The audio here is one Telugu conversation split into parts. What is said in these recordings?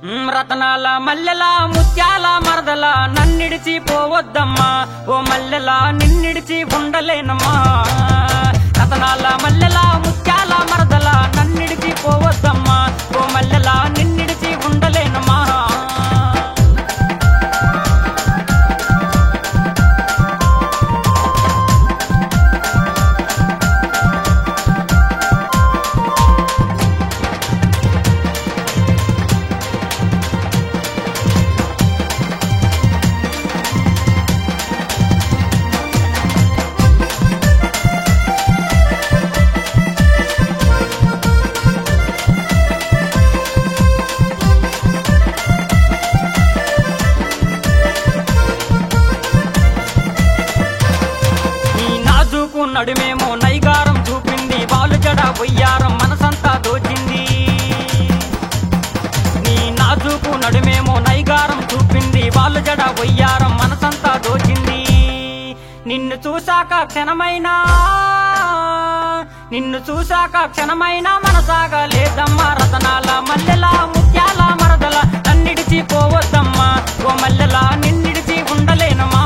రతనాల మల్లెల ముత్యాల మరదల నన్నిడిచి పోవద్దమ్మా ఓ మల్లెల నిన్నిడిచి ఉండలేనమ్మా రతనాల మల్లెల ముత్యాల మరదల నన్నిడిచి పోవద్దమ్మా ఓ మల్లెల నిన్నిడిచి ఉండలేనమ్మా నడుమేమో నైగారం చూపింది బాలు జడ బొయ్యారం మనసంతా దోచింది నీ నాజుకు నడుమేమో నైగారం చూపింది బాలు జడ బొయ్యారం మనసంతా దోచింది నిన్ను చూశాక క్షణమైనా మనసాగా లేదమ్మా రతనాల మల్లెల ముత్యాల మరదల నన్నిడిచి పోవద్దమ్మా ఓ మల్లెల నిన్నిడిచి ఉండలేనమ్మా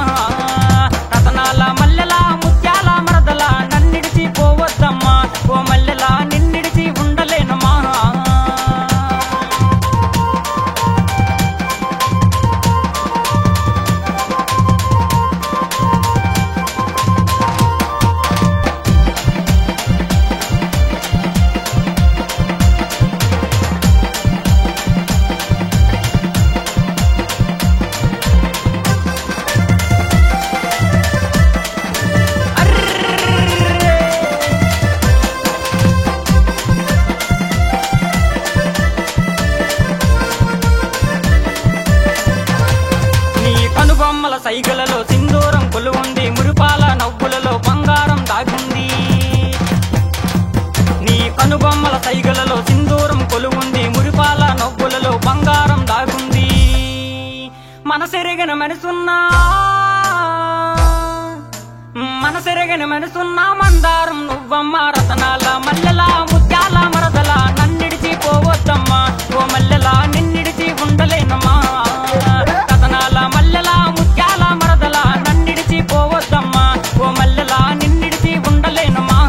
రతనాల మల్లెల ముత్యాల మరదల నన్నిడిచి పోవద్దమ్మా ఓ మల్లెల నిన్నిడిచి ఉండలేనమ్మా కనుబొమ్మల సైగలలో సింధూరం కొలువుంది మురిపాల నవ్వులలో బంగారం దాగుంది నీ కనుబొమ్మల సైగలలో సింధూరం కొలువుంది మురిపాల నవ్వులలో బంగారం దాగుంది మనసెరగన మనసున్నా మందారం నువ్వమ్మ రతనాల మల్లెల ముత్యాల మరదల నన్నిడిచి పోవద్దమ్మా ఓ మల్లెల నిన్నిడిచి ఉండలేనమ్మా రతనాల మల్లెల ముత్యాల మరదల నన్నిడిచి పోవద్దమ్మా ఓ మల్లెల నిన్నిడిచి ఉండలేనమ్మా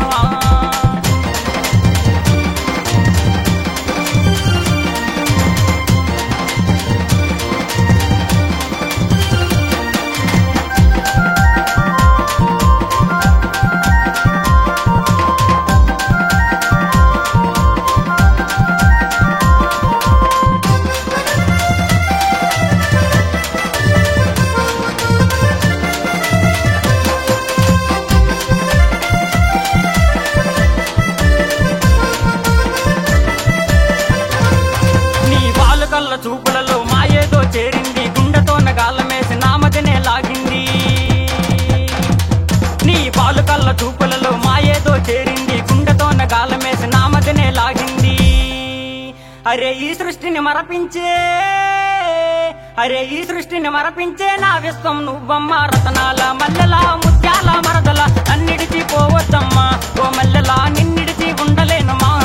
చూపులలో మాయేదో చేరింది గుండెతో నగాలమేసి నామదినే లాగింది నీ పాలు కళ్ళ చూపులలో మాయేదో చేరింది గుండెతో నగాలమేసి నామదినే లాగింది అరే ఈ సృష్టిని మరపించే నా విశ్వం నువ్వమ్మ రతనాల మల్లెల ముత్యాల మరదల నన్నిడిచి పోవద్దమ్మా ఓ మల్లెల నిన్నిడిచి ఉండలేనమ్మా